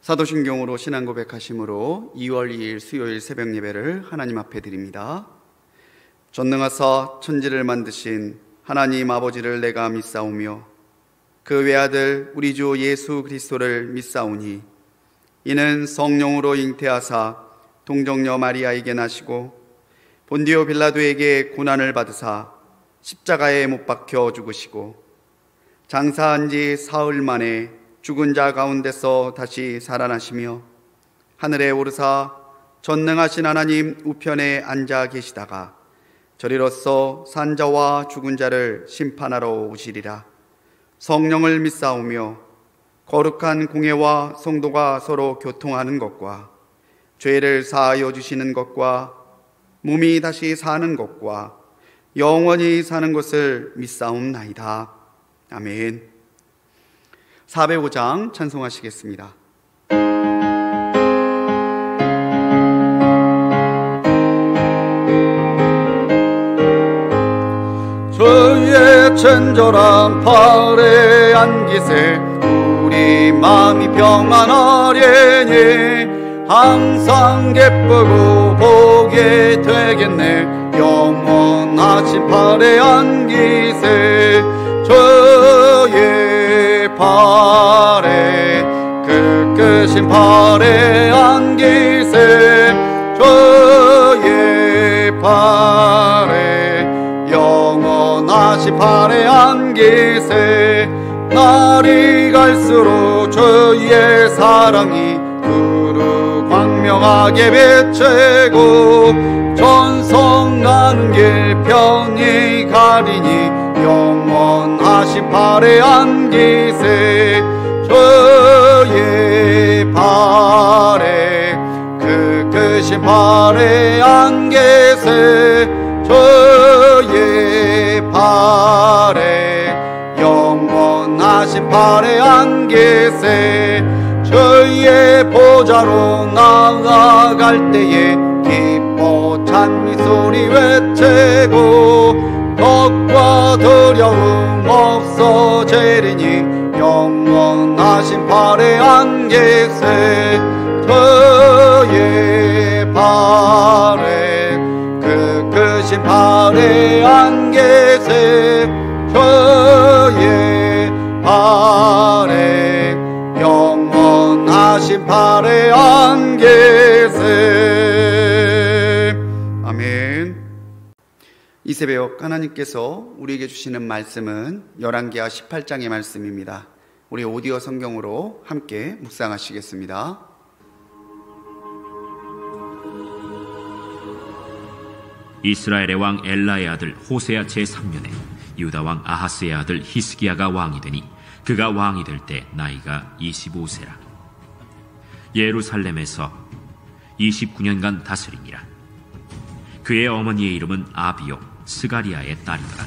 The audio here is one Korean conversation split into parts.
사도신경으로 신앙 고백하심으로 2월 2일 수요일 새벽 예배를 하나님 앞에 드립니다. 전능하사 천지를 만드신 하나님 아버지를 내가 믿사오며 그 외아들 우리 주 예수 그리스도를 믿사오니 이는 성령으로 잉태하사 동정녀 마리아에게 나시고 본디오 빌라도에게 고난을 받으사 십자가에 못 박혀 죽으시고 장사한 지 사흘 만에 죽은 자 가운데서 다시 살아나시며 하늘에 오르사 전능하신 하나님 우편에 앉아 계시다가 저리로서 산자와 죽은 자를 심판하러 오시리라. 성령을 믿사오며 거룩한 공회와 성도가 서로 교통하는 것과 죄를 사하여 주시는 것과 몸이 다시 사는 것과 영원히 사는 것을 믿사옵나이다. 아멘. 405장 찬송하시겠습니다. 주의 친절한 팔에 안기세 우리 마음이 평안하려니 항상 기쁘고 보게 되겠네. 영원하신 팔에 안기세 주의 팔에 그 크신 팔에 안기세 주의 팔에 영원하신 팔에 안기세. 날이 갈수록 주의 사랑이 두루 광명하게 비치고 전성 가는 길 편히 가리니 영원하신 팔에 안기세 주의 팔에 그 크신 팔에 안기세 주의 팔에 영원하신 팔에 안기세. 주의 보좌로 나아갈 때에 기뻐 찬미 소리 외치고 덕과 두려움 없어지리니 영원하신 팔에 안기세 주의 팔에 그 크신 팔에 안기세 주의 팔에 영원하신 팔에 안기세. 아멘. 이 새벽 하나님께서 우리에게 주시는 말씀은 열왕기하 18장의 말씀입니다. 우리 오디오 성경으로 함께 묵상하시겠습니다. 이스라엘의 왕 엘라의 아들 호세아 제3년에 유다 왕 아하스의 아들 히스기야가 왕이 되니 그가 왕이 될 때 나이가 25세라. 예루살렘에서 29년간 다스리니라. 그의 어머니의 이름은 아비요 스가리아의 딸이더라.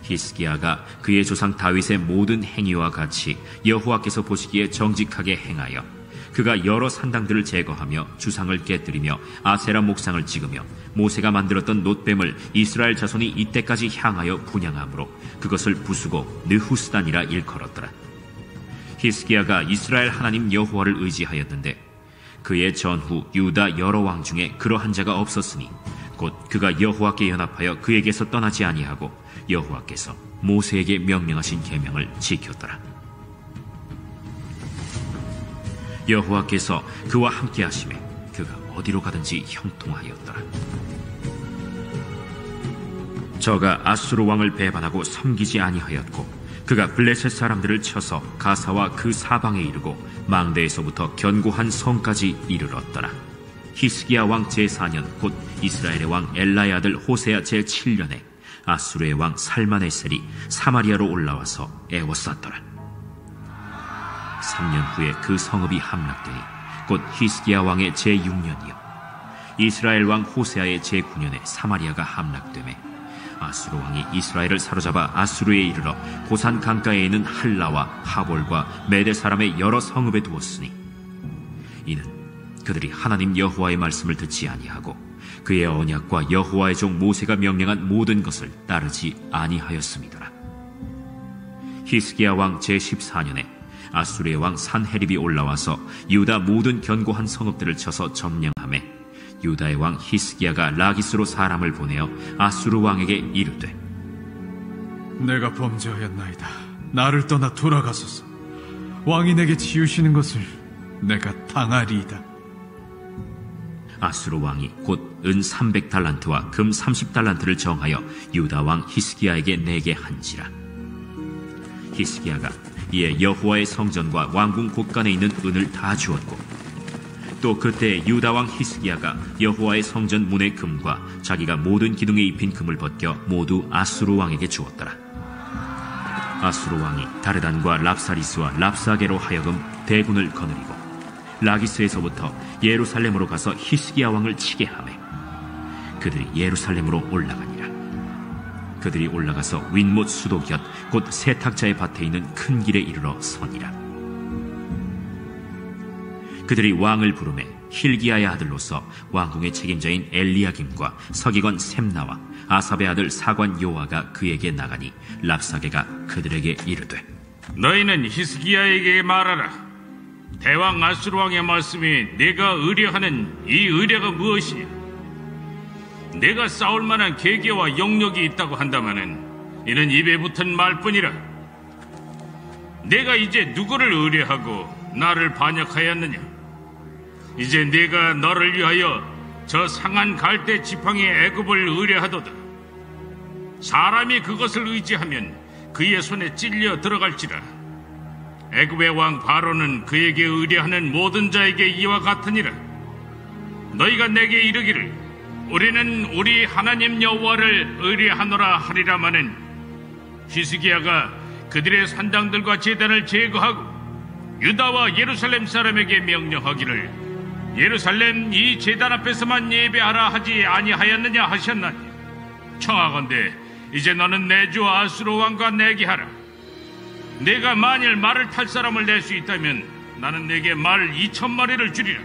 히스기야가 그의 조상 다윗의 모든 행위와 같이 여호와께서 보시기에 정직하게 행하여 그가 여러 산당들을 제거하며 주상을 깨뜨리며 아세라 목상을 찍으며 모세가 만들었던 놋뱀을 이스라엘 자손이 이때까지 향하여 분향함으로 그것을 부수고 느후스단이라 일컬었더라. 히스기야가 이스라엘 하나님 여호와를 의지하였는데 그의 전후 유다 여러 왕 중에 그러한 자가 없었으니 곧 그가 여호와께 연합하여 그에게서 떠나지 아니하고 여호와께서 모세에게 명령하신 계명을 지켰더라. 여호와께서 그와 함께 하심에 그가 어디로 가든지 형통하였더라. 저가 아수르 왕을 배반하고 섬기지 아니하였고 그가 블레셋 사람들을 쳐서 가사와 그 사방에 이르고 망대에서부터 견고한 성까지 이르렀더라. 히스기야 왕 제4년 곧 이스라엘의 왕 엘라의 아들 호세아 제7년에 아수르의 왕 살마네셀이 사마리아로 올라와서 애워쌌더라. 3년 후에 그 성읍이 함락되니 곧 히스기야 왕의 제6년이요 이스라엘 왕 호세아의 제9년에 사마리아가 함락되매 아수르 왕이 이스라엘을 사로잡아 아수르에 이르러 고산 강가에 있는 할라와 하볼과 메대 사람의 여러 성읍에 두었으니 이는 그들이 하나님 여호와의 말씀을 듣지 아니하고 그의 언약과 여호와의 종 모세가 명령한 모든 것을 따르지 아니하였음이더라. 히스기야 왕 제14년에 아수르의 왕 산헤립이 올라와서 유다 모든 견고한 성읍들을 쳐서 점령하매 유다의 왕 히스기야가 라기스로 사람을 보내어 아수르 왕에게 이르되 내가 범죄하였나이다. 나를 떠나 돌아가소서. 왕이 내게 지으시는 것을 내가 당하리이다. 아수르 왕이 곧 은 300달란트와 금 30달란트를 정하여 유다 왕 히스기야에게 내게 한지라. 히스기야가 이에 여호와의 성전과 왕궁 곳간에 있는 은을 다 주었고 또 그때 유다 왕 히스기야가 여호와의 성전 문의 금과 자기가 모든 기둥에 입힌 금을 벗겨 모두 아수르 왕에게 주었더라. 아수르 왕이 다르단과 랍사리스와 랍사게로 하여금 대군을 거느리고 라기스에서부터 예루살렘으로 가서 히스기야 왕을 치게 하매 그들이 예루살렘으로 올라가니라. 그들이 올라가서 윗못 수도 곁 곧 세탁자의 밭에 있는 큰 길에 이르러 서니라. 그들이 왕을 부르매 힐기야의 아들로서 왕궁의 책임자인 엘리야김과 서기관 셈나와 아삽의 아들 사관 요아가 그에게 나가니 랍사게가 그들에게 이르되 너희는 히스기야에게 말하라. 대왕 아수르 왕의 말씀이 내가 의뢰하는 이 의뢰가 무엇이냐? 내가 싸울 만한 계계와 영역이 있다고 한다마는 이는 입에 붙은 말뿐이라. 내가 이제 누구를 의뢰하고 나를 반역하였느냐? 이제 내가 너를 위하여 저 상한 갈대 지팡이의 애굽을 의뢰하도다. 사람이 그것을 의지하면 그의 손에 찔려 들어갈지라. 애굽의 왕 바로는 그에게 의뢰하는 모든 자에게 이와 같으니라. 너희가 내게 이르기를 우리는 우리 하나님 여호와를 의뢰하노라 하리라마는 히스기야가 그들의 산당들과 제단을 제거하고 유다와 예루살렘 사람에게 명령하기를 예루살렘 이 제단 앞에서만 예배하라 하지 아니하였느냐 하셨나니 청하건대 이제 너는 내 주 아수르 왕과 내게 하라. 내가 만일 말을 탈 사람을 낼 수 있다면 나는 내게 말 2,000마리를 주리라.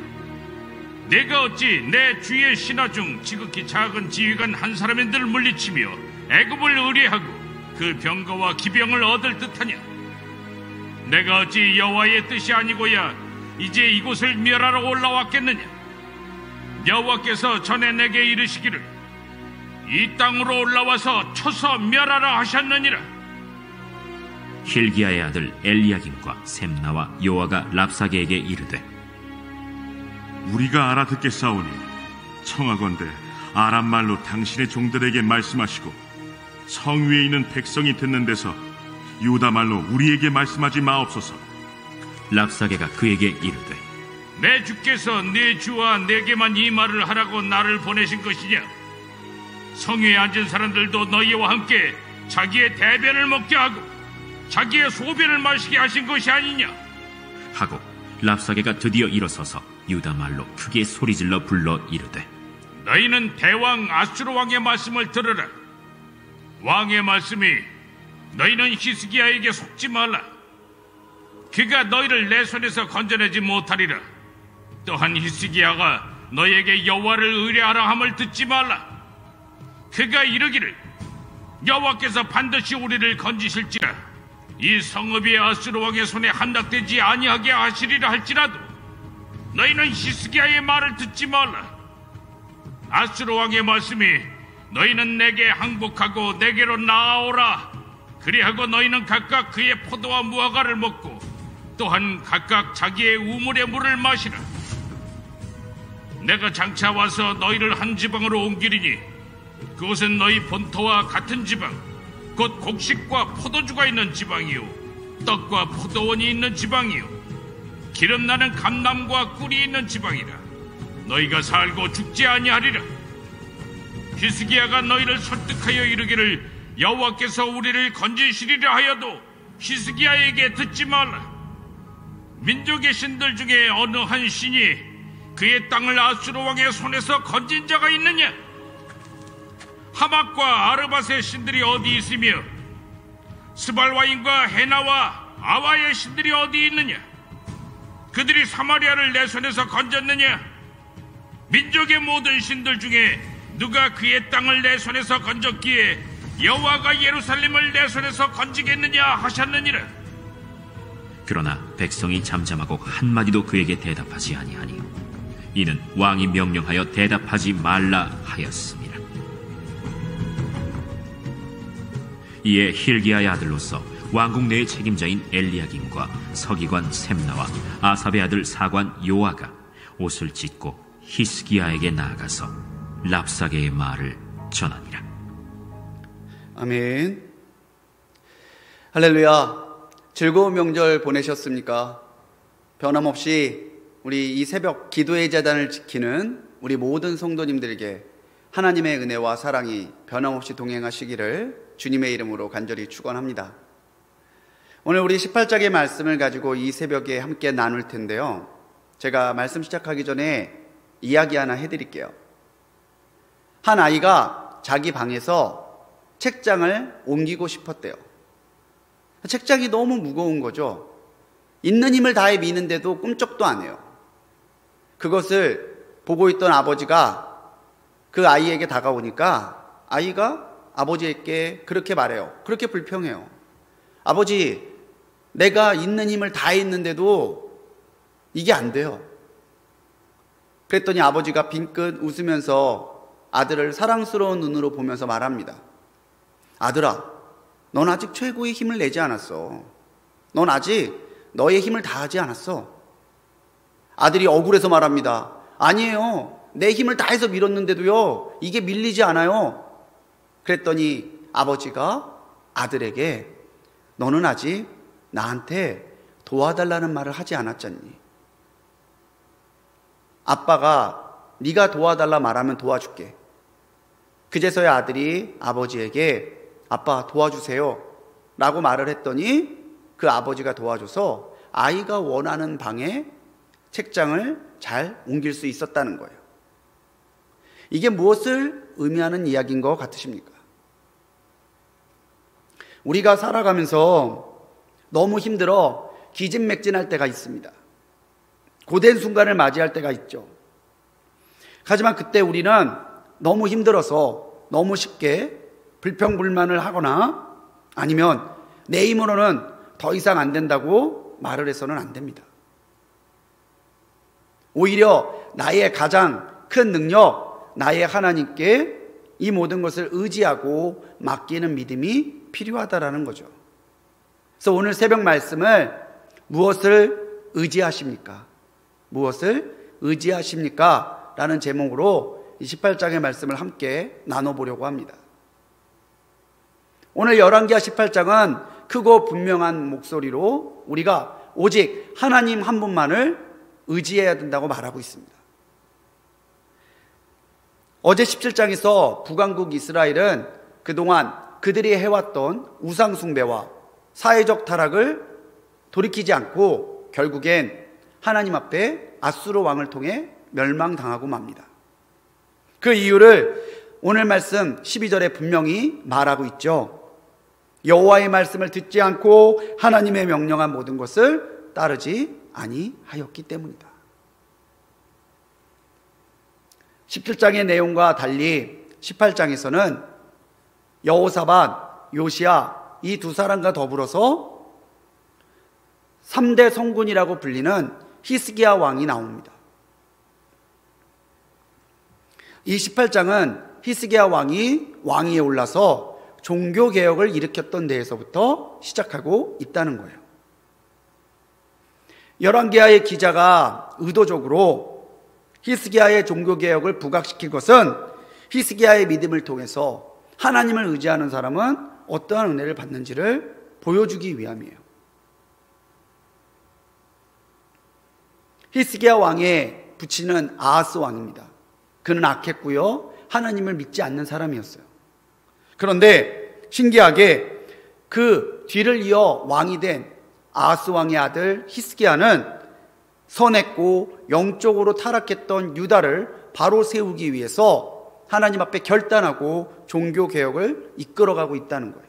내가 어찌 내 주의 신하 중 지극히 작은 지휘관 한 사람인들 물리치며 애굽을 의뢰하고 그 병거와 기병을 얻을 듯하냐? 내가 어찌 여호와의 뜻이 아니고야 이제 이곳을 멸하러 올라왔겠느냐? 여호와께서 전에 내게 이르시기를 이 땅으로 올라와서 쳐서 멸하라 하셨느니라. 힐기야의 아들 엘리야김과 셈나와 요아가 랍사게에게 이르되 우리가 알아듣겠사오니 청하건대 아람 말로 당신의 종들에게 말씀하시고 성 위에 있는 백성이 듣는 데서 유다 말로 우리에게 말씀하지 마옵소서. 랍사게가 그에게 이르되 내 주께서 내 주와 내게만 이 말을 하라고 나를 보내신 것이냐? 성 위에 앉은 사람들도 너희와 함께 자기의 대변을 먹게 하고 자기의 소변을 마시게 하신 것이 아니냐? 하고 랍사게가 드디어 일어서서 유다 말로 크게 소리질러 불러 이르되 너희는 대왕 아수르 왕의 말씀을 들으라. 왕의 말씀이 너희는 히스기야에게 속지 말라. 그가 너희를 내 손에서 건져내지 못하리라. 또한 히스기야가 너희에게 여호와를 의뢰하라 함을 듣지 말라. 그가 이르기를 여호와께서 반드시 우리를 건지실지라. 이 성읍이 아수르 왕의 손에 함락되지 아니하게 하시리라 할지라도 너희는 히스기야의 말을 듣지 말라. 아수르 왕의 말씀이 너희는 내게 항복하고 내게로 나아오라. 그리하고 너희는 각각 그의 포도와 무화과를 먹고 또한 각각 자기의 우물의 물을 마시라. 내가 장차 와서 너희를 한 지방으로 옮기리니 그곳은 너희 본토와 같은 지방 곧 곡식과 포도주가 있는 지방이요 떡과 포도원이 있는 지방이요 기름나는 감람과 꿀이 있는 지방이라. 너희가 살고 죽지 아니하리라. 히스기야가 너희를 설득하여 이르기를 여호와께서 우리를 건지시리라 하여도 히스기야에게 듣지 말라. 민족의 신들 중에 어느 한 신이 그의 땅을 아수르 왕의 손에서 건진 자가 있느냐? 하맛과 아르밧의 신들이 어디 있으며 스발와인과 헤나와 아와의 신들이 어디 있느냐? 그들이 사마리아를 내 손에서 건졌느냐? 민족의 모든 신들 중에 누가 그의 땅을 내 손에서 건졌기에 여호와가 예루살렘을 내 손에서 건지겠느냐 하셨느니라. 그러나 백성이 잠잠하고 한마디도 그에게 대답하지 아니하니 이는 왕이 명령하여 대답하지 말라 하였습니다. 이에 힐기야의 아들로서 왕궁 내의 책임자인 엘리야김과 서기관 셈나와 아삽의 아들 사관 요아가 옷을 찢고 히스기야에게 나아가서 랍사게의 말을 전하니라. 아멘. 할렐루야. 즐거운 명절 보내셨습니까? 변함없이 우리 이 새벽 기도의 재단을 지키는 우리 모든 성도님들에게 하나님의 은혜와 사랑이 변함없이 동행하시기를 주님의 이름으로 간절히 축원합니다. 오늘 우리 18장의 말씀을 가지고 이 새벽에 함께 나눌 텐데요, 제가 말씀 시작하기 전에 이야기 하나 해드릴게요. 한 아이가 자기 방에서 책장을 옮기고 싶었대요. 책장이 너무 무거운 거죠. 있는 힘을 다해 미는데도 꿈쩍도 안 해요. 그것을 보고 있던 아버지가 그 아이에게 다가오니까 아이가 아버지에게 그렇게 말해요. 그렇게 불평해요. 아버지, 내가 있는 힘을 다했는데도 이게 안 돼요. 그랬더니 아버지가 빙긋 웃으면서 아들을 사랑스러운 눈으로 보면서 말합니다. 아들아, 넌 아직 최고의 힘을 내지 않았어. 넌 아직 너의 힘을 다하지 않았어. 아들이 억울해서 말합니다. 아니에요. 내 힘을 다해서 밀었는데도요, 이게 밀리지 않아요. 그랬더니 아버지가 아들에게 너는 아직 나한테 도와달라는 말을 하지 않았잖니. 아빠가 네가 도와달라 말하면 도와줄게. 그제서야 아들이 아버지에게 아빠 도와주세요 라고 말을 했더니 그 아버지가 도와줘서 아이가 원하는 방에 책장을 잘 옮길 수 있었다는 거예요. 이게 무엇을 의미하는 이야기인 것 같으십니까? 우리가 살아가면서 너무 힘들어 기진맥진할 때가 있습니다. 고된 순간을 맞이할 때가 있죠. 하지만 그때 우리는 너무 힘들어서 너무 쉽게 불평불만을 하거나 아니면 내 힘으로는 더 이상 안 된다고 말을 해서는 안 됩니다. 오히려 나의 가장 큰 능력, 나의 하나님께 이 모든 것을 의지하고 맡기는 믿음이 필요하다라는 거죠. 그래서 오늘 새벽 말씀을 무엇을 의지하십니까? 무엇을 의지하십니까? 라는 제목으로 28장의 말씀을 함께 나눠보려고 합니다. 오늘 열왕기하 18장은 크고 분명한 목소리로 우리가 오직 하나님 한 분만을 의지해야 된다고 말하고 있습니다. 어제 17장에서 북왕국 이스라엘은 그동안 그들이 해왔던 우상숭배와 사회적 타락을 돌이키지 않고 결국엔 하나님 앞에 아수르 왕을 통해 멸망당하고 맙니다. 그 이유를 오늘 말씀 12절에 분명히 말하고 있죠. 여호와의 말씀을 듣지 않고 하나님의 명령한 모든 것을 따르지 아니하였기 때문이다. 17장의 내용과 달리 18장에서는 여호사밧, 요시야 이 두 사람과 더불어서 3대 성군이라고 불리는 히스기야 왕이 나옵니다. 이 18장은 히스기야 왕이 왕위에 올라서 종교개혁을 일으켰던 데에서부터 시작하고 있다는 거예요. 열왕기하의 기자가 의도적으로 히스기야의 종교개혁을 부각시킨 것은 히스기야의 믿음을 통해서 하나님을 의지하는 사람은 어떠한 은혜를 받는지를 보여주기 위함이에요. 히스기야 왕의 부친은 아하스 왕입니다. 그는 악했고요, 하나님을 믿지 않는 사람이었어요. 그런데 신기하게 그 뒤를 이어 왕이 된 아하스 왕의 아들 히스기야는 선했고 영적으로 타락했던 유다를 바로 세우기 위해서 하나님 앞에 결단하고 종교개혁을 이끌어가고 있다는 거예요.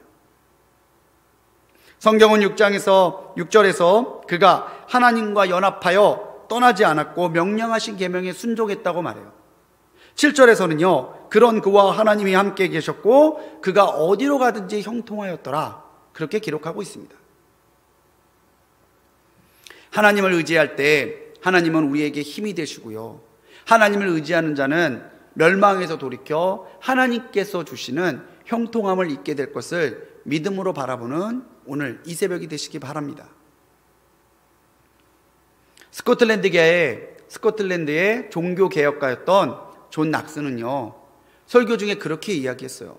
성경은 6절에서 그가 하나님과 연합하여 떠나지 않았고 명령하신 계명에 순종했다고 말해요. 7절에서는요, 그런 그와 하나님이 함께 계셨고 그가 어디로 가든지 형통하였더라, 그렇게 기록하고 있습니다. 하나님을 의지할 때 하나님은 우리에게 힘이 되시고요. 하나님을 의지하는 자는 멸망에서 돌이켜 하나님께서 주시는 형통함을 잊게 될 것을 믿음으로 바라보는 오늘 이 새벽이 되시기 바랍니다. 스코틀랜드의 종교 개혁가였던 존 낙스는요, 설교 중에 그렇게 이야기했어요.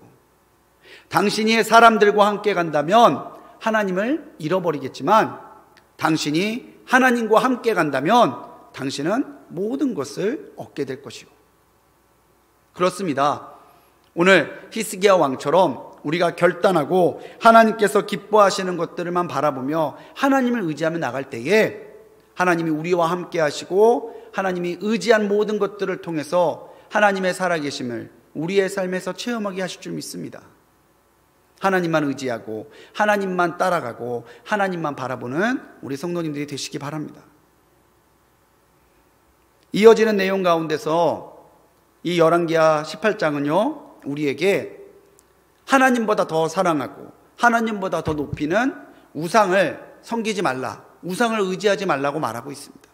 당신이 사람들과 함께 간다면 하나님을 잃어버리겠지만 당신이 하나님과 함께 간다면 당신은 모든 것을 얻게 될 것이요. 그렇습니다. 오늘 히스기야 왕처럼 우리가 결단하고 하나님께서 기뻐하시는 것들만 바라보며 하나님을 의지하며 나갈 때에 하나님이 우리와 함께 하시고 하나님이 의지한 모든 것들을 통해서 하나님의 살아계심을 우리의 삶에서 체험하게 하실 줄 믿습니다. 하나님만 의지하고 하나님만 따라가고 하나님만 바라보는 우리 성도님들이 되시기 바랍니다. 이어지는 내용 가운데서 이 열왕기하 18장은요, 우리에게 하나님보다 더 사랑하고 하나님보다 더 높이는 우상을 섬기지 말라, 우상을 의지하지 말라고 말하고 있습니다.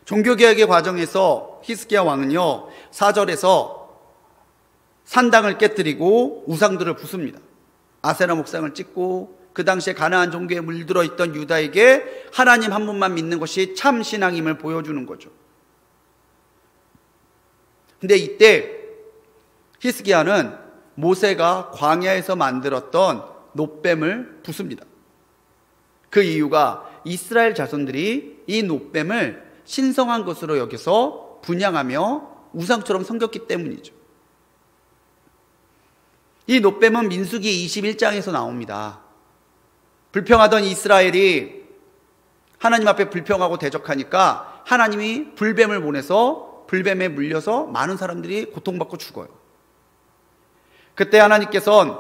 종교개혁의 과정에서 히스기야 왕은요, 4절에서 산당을 깨뜨리고 우상들을 부숩니다. 아세라 목상을 찍고 그 당시에 가나안 종교에 물들어 있던 유다에게 하나님 한 분만 믿는 것이 참 신앙임을 보여주는 거죠. 근데 이때 히스기야는 모세가 광야에서 만들었던 놋뱀을 부숩니다. 그 이유가 이스라엘 자손들이 이 놋뱀을 신성한 것으로 여겨서 분향하며 우상처럼 섬겼기 때문이죠. 이 놋뱀은 민수기 21장에서 나옵니다. 불평하던 이스라엘이 하나님 앞에 불평하고 대적하니까 하나님이 불뱀을 보내서 불뱀에 물려서 많은 사람들이 고통받고 죽어요. 그때 하나님께서는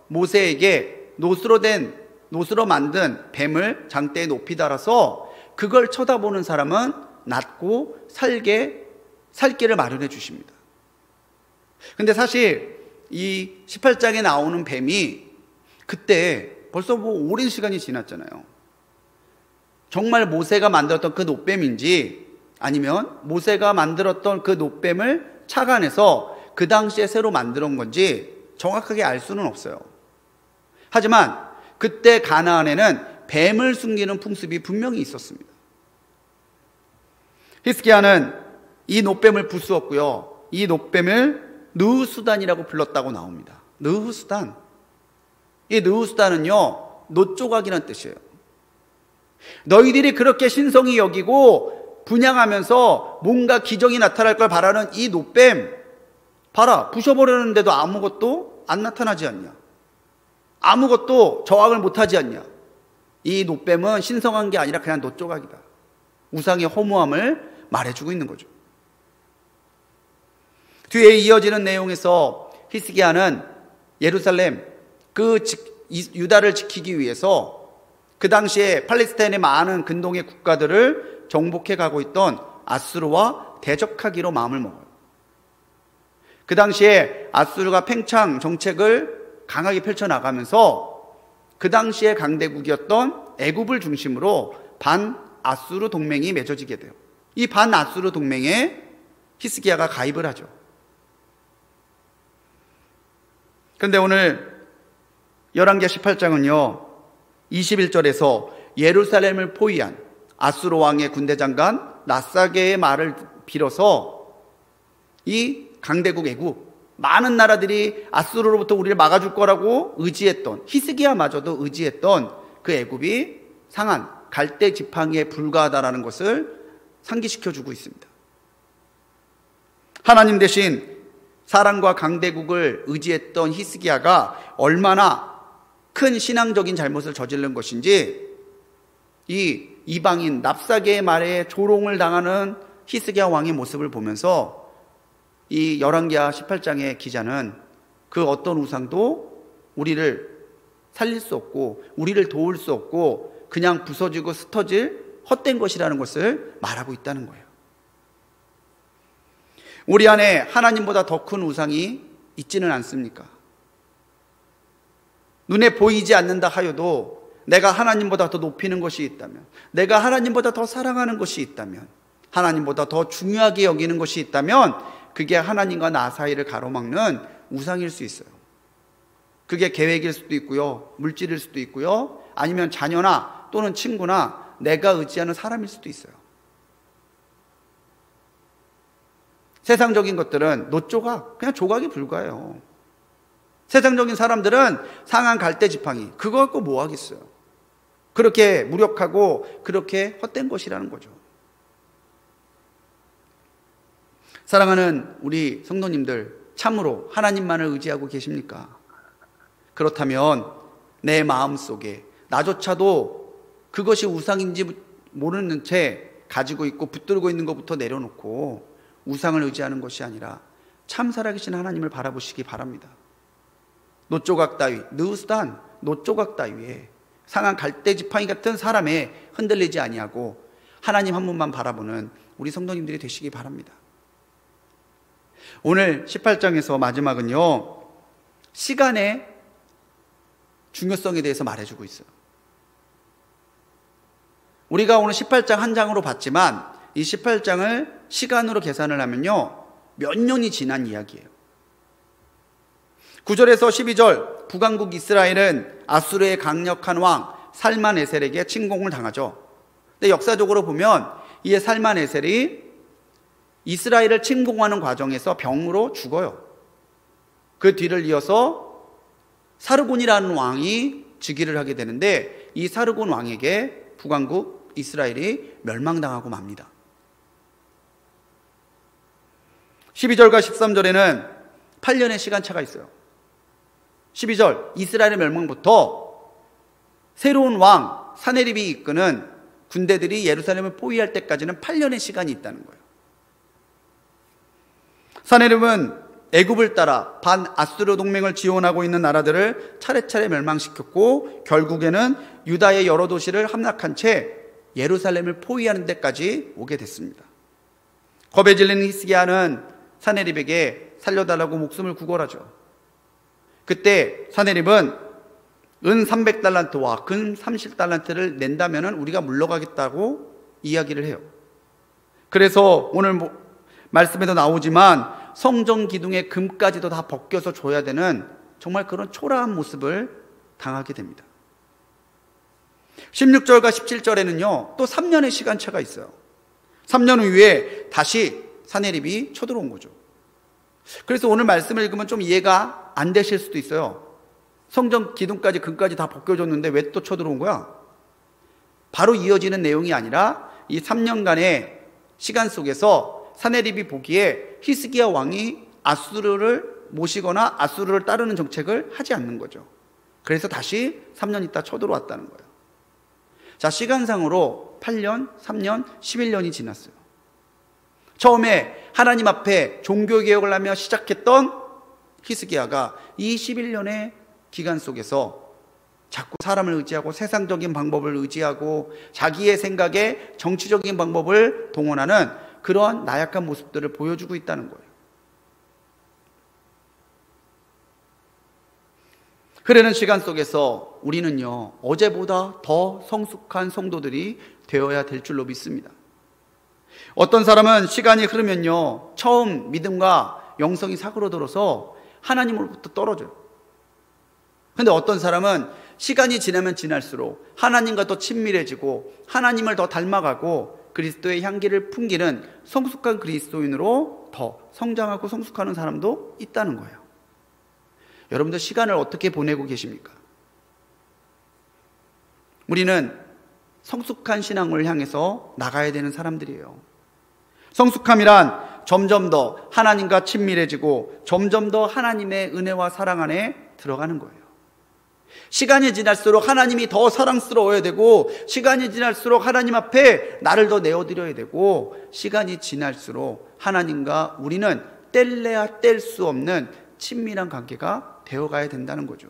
모세에게 놋으로 만든 뱀을 장대에 높이 달아서 그걸 쳐다보는 사람은 낫고 살 길을 마련해 주십니다. 근데 사실 이 18장에 나오는 뱀이 그때 벌써 오랜 시간이 지났잖아요. 정말 모세가 만들었던 그 놋뱀인지 아니면 모세가 만들었던 그 놋뱀을 착안해서 그 당시에 새로 만들어 온 건지 정확하게 알 수는 없어요. 하지만 그때 가나안에는 뱀을 숨기는 풍습이 분명히 있었습니다. 히스기야는 이 놋뱀을 부수었고요, 이 놋뱀을 느후수단이라고 불렀다고 나옵니다. 느후수단, 이 느후수단은요, 놋조각이라는 뜻이에요. 너희들이 그렇게 신성히 여기고 분향하면서 뭔가 기적이 나타날 걸 바라는 이 놋뱀 봐라, 부셔버렸는데도 아무것도 안 나타나지 않냐, 아무것도 저항을 못하지 않냐. 이 놋뱀은 신성한 게 아니라 그냥 놋조각이다. 우상의 허무함을 말해주고 있는 거죠. 뒤에 이어지는 내용에서 히스기야는 예루살렘, 유다를 지키기 위해서 그 당시에 팔레스타인의 많은 근동의 국가들을 정복해 가고 있던 아수르와 대적하기로 마음을 먹어요. 그 당시에 아수르가 팽창 정책을 강하게 펼쳐나가면서 그 당시에 강대국이었던 애굽을 중심으로 반아수르 동맹이 맺어지게 돼요. 이 반아수르 동맹에 히스기야가 가입을 하죠. 그런데 오늘 열왕기하 18장은요 21절에서 예루살렘을 포위한 아수르 왕의 군대 장관 랍사게의 말을 빌어서 이 강대국 애굽, 많은 나라들이 아수르로부터 우리를 막아줄 거라고 의지했던, 히스기야마저도 의지했던 그 애굽이 상한 갈대 지팡이에 불과하다라는 것을 상기시켜주고 있습니다. 하나님 대신 사랑과 강대국을 의지했던 히스기야가 얼마나 큰 신앙적인 잘못을 저지른 것인지 이 이방인 랍사게의 말에 조롱을 당하는 히스기야 왕의 모습을 보면서 이 열왕기하 18장의 기자는 그 어떤 우상도 우리를 살릴 수 없고 우리를 도울 수 없고 그냥 부서지고 흩어질 헛된 것이라는 것을 말하고 있다는 거예요. 우리 안에 하나님보다 더 큰 우상이 있지는 않습니까? 눈에 보이지 않는다 하여도 내가 하나님보다 더 높이는 것이 있다면, 내가 하나님보다 더 사랑하는 것이 있다면, 하나님보다 더 중요하게 여기는 것이 있다면 그게 하나님과 나 사이를 가로막는 우상일 수 있어요. 그게 계획일 수도 있고요, 물질일 수도 있고요, 아니면 자녀나 또는 친구나 내가 의지하는 사람일 수도 있어요. 세상적인 것들은 노조각, 그냥 조각이 불과해요. 세상적인 사람들은 상한 갈대 지팡이, 그거 갖고 뭐 하겠어요. 그렇게 무력하고 그렇게 헛된 것이라는 거죠. 사랑하는 우리 성도님들, 참으로 하나님만을 의지하고 계십니까? 그렇다면 내 마음속에 나조차도 그것이 우상인지 모르는 채 가지고 있고 붙들고 있는 것부터 내려놓고 우상을 의지하는 것이 아니라 참 살아계신 하나님을 바라보시기 바랍니다. 노조각 따위, 느우스단 노조각 따위에 상한 갈대 지팡이 같은 사람에 흔들리지 아니하고 하나님 한 분만 바라보는 우리 성도님들이 되시기 바랍니다. 오늘 18장에서 마지막은요, 시간의 중요성에 대해서 말해주고 있어요. 우리가 오늘 18장 한 장으로 봤지만 이 18장을 시간으로 계산을 하면요, 몇 년이 지난 이야기예요. 9절에서 12절, 북왕국 이스라엘은 아수르의 강력한 왕 살만에셀에게 침공을 당하죠. 근데 역사적으로 보면 이 살만에셀이 이스라엘을 침공하는 과정에서 병으로 죽어요. 그 뒤를 이어서 사르곤이라는 왕이 즉위를 하게 되는데 이 사르곤 왕에게 북왕국 이스라엘이 멸망당하고 맙니다. 12절과 13절에는 8년의 시간차가 있어요. 12절, 이스라엘의 멸망부터 새로운 왕 사네립이 이끄는 군대들이 예루살렘을 포위할 때까지는 8년의 시간이 있다는 거예요. 사네립은 애굽을 따라 반아수르 동맹을 지원하고 있는 나라들을 차례차례 멸망시켰고 결국에는 유다의 여러 도시를 함락한 채 예루살렘을 포위하는 데까지 오게 됐습니다. 겁에 질린 히스기야는 사네립에게 살려달라고 목숨을 구걸하죠. 그때 사네립은 은 300달란트와 금 30달란트를 낸다면 우리가 물러가겠다고 이야기를 해요. 그래서 오늘 말씀에도 나오지만 성전 기둥의 금까지도 다 벗겨서 줘야 되는 정말 그런 초라한 모습을 당하게 됩니다. 16절과 17절에는요 또 3년의 시간차가 있어요. 3년 후에 다시 사네립이 쳐들어온 거죠. 그래서 오늘 말씀을 읽으면 좀 이해가 안 되실 수도 있어요. 성전 기둥까지 금까지 다 벗겨줬는데 왜 또 쳐들어온 거야? 바로 이어지는 내용이 아니라 이 3년간의 시간 속에서 사네립이 보기에 히스기야 왕이 아수르를 모시거나 아수르를 따르는 정책을 하지 않는 거죠. 그래서 다시 3년 있다 쳐들어왔다는 거예요. 자, 시간상으로 8년, 3년, 11년이 지났어요. 처음에 하나님 앞에 종교개혁을 하며 시작했던 히스기야가 이 11년의 기간 속에서 자꾸 사람을 의지하고 세상적인 방법을 의지하고 자기의 생각에 정치적인 방법을 동원하는 그러한 나약한 모습들을 보여주고 있다는 거예요. 흐르는 시간 속에서 우리는요 어제보다 더 성숙한 성도들이 되어야 될 줄로 믿습니다. 어떤 사람은 시간이 흐르면요 처음 믿음과 영성이 사그러들어서 하나님으로부터 떨어져요. 그런데 어떤 사람은 시간이 지나면 지날수록 하나님과 더 친밀해지고 하나님을 더 닮아가고 그리스도의 향기를 풍기는 성숙한 그리스도인으로 더 성장하고 성숙하는 사람도 있다는 거예요. 여러분들 시간을 어떻게 보내고 계십니까? 우리는 성숙한 신앙을 향해서 나가야 되는 사람들이에요. 성숙함이란 점점 더 하나님과 친밀해지고 점점 더 하나님의 은혜와 사랑 안에 들어가는 거예요. 시간이 지날수록 하나님이 더 사랑스러워야 되고 시간이 지날수록 하나님 앞에 나를 더 내어드려야 되고 시간이 지날수록 하나님과 우리는 뗄래야 뗄 수 없는 친밀한 관계가 되어가야 된다는 거죠.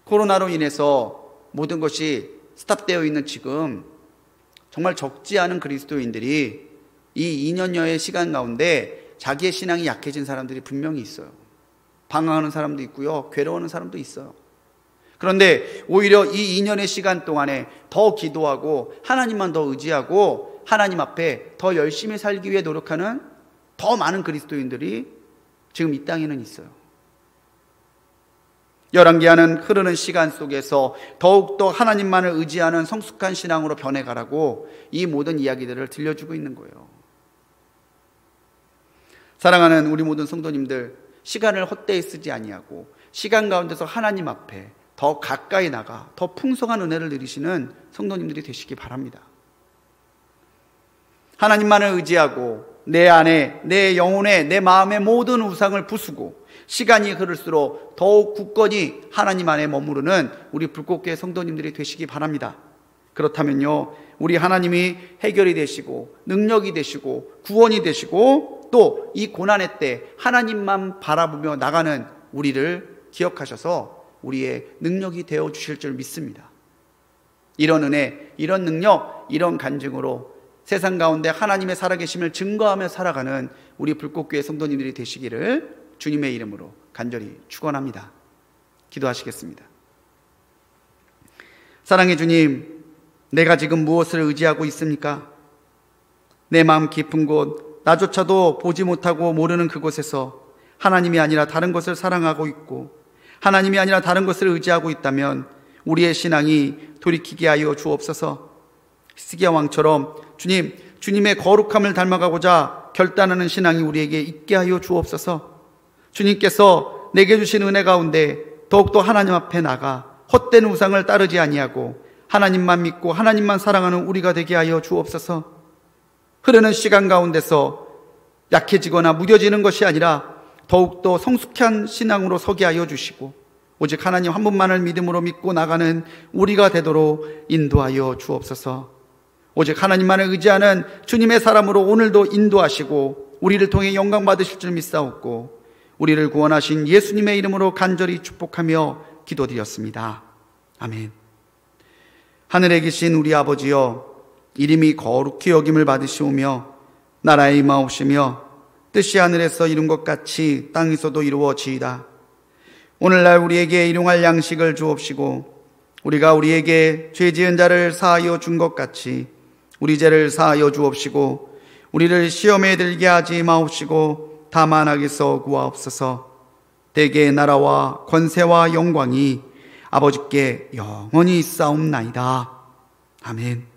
코로나로 인해서 모든 것이 스탑되어 있는 지금 정말 적지 않은 그리스도인들이 이 2년여의 시간 가운데 자기의 신앙이 약해진 사람들이 분명히 있어요. 방황하는 사람도 있고요, 괴로워하는 사람도 있어요. 그런데 오히려 이 2년의 시간 동안에 더 기도하고 하나님만 더 의지하고 하나님 앞에 더 열심히 살기 위해 노력하는 더 많은 그리스도인들이 지금 이 땅에는 있어요. 열왕기하는 흐르는 시간 속에서 더욱더 하나님만을 의지하는 성숙한 신앙으로 변해가라고 이 모든 이야기들을 들려주고 있는 거예요. 사랑하는 우리 모든 성도님들, 시간을 헛되이 쓰지 아니하고 시간 가운데서 하나님 앞에 더 가까이 나가 더 풍성한 은혜를 누리시는 성도님들이 되시기 바랍니다. 하나님만을 의지하고 내 안에, 내 영혼에, 내 마음의 모든 우상을 부수고 시간이 흐를수록 더욱 굳건히 하나님 안에 머무르는 우리 불꽃교회 성도님들이 되시기 바랍니다. 그렇다면요, 우리 하나님이 해결이 되시고 능력이 되시고 구원이 되시고 또 이 고난의 때 하나님만 바라보며 나가는 우리를 기억하셔서 우리의 능력이 되어 주실 줄 믿습니다. 이런 은혜, 이런 능력, 이런 간증으로 세상 가운데 하나님의 살아계심을 증거하며 살아가는 우리 불꽃교회 성도님들이 되시기를 주님의 이름으로 간절히 축원합니다. 기도하시겠습니다. 사랑의 주님, 내가 지금 무엇을 의지하고 있습니까? 내 마음 깊은 곳, 나조차도 보지 못하고 모르는 그곳에서 하나님이 아니라 다른 것을 사랑하고 있고 하나님이 아니라 다른 것을 의지하고 있다면 우리의 신앙이 돌이키게 하여 주옵소서. 히스기야 왕처럼 주님, 주님의 거룩함을 닮아가고자 결단하는 신앙이 우리에게 있게 하여 주옵소서. 주님께서 내게 주신 은혜 가운데 더욱더 하나님 앞에 나가 헛된 우상을 따르지 아니하고 하나님만 믿고 하나님만 사랑하는 우리가 되게 하여 주옵소서. 흐르는 시간 가운데서 약해지거나 무뎌지는 것이 아니라 더욱더 성숙한 신앙으로 서게 하여 주시고 오직 하나님 한 분만을 믿음으로 믿고 나가는 우리가 되도록 인도하여 주옵소서. 오직 하나님만을 의지하는 주님의 사람으로 오늘도 인도하시고 우리를 통해 영광 받으실 줄 믿사옵고 우리를 구원하신 예수님의 이름으로 간절히 축복하며 기도드렸습니다. 아멘. 하늘에 계신 우리 아버지여, 이름이 거룩히 여김을 받으시오며 나라에 임하옵시며 뜻이 하늘에서 이룬 것 같이 땅에서도 이루어지이다. 오늘날 우리에게 일용할 양식을 주옵시고 우리가 우리에게 죄 지은 자를 사하여 준 것 같이 우리 죄를 사하여 주옵시고 우리를 시험에 들게 하지 마옵시고 다만 악에서 구하옵소서. 대개의 나라와 권세와 영광이 아버지께 영원히 있사옵나이다. 아멘.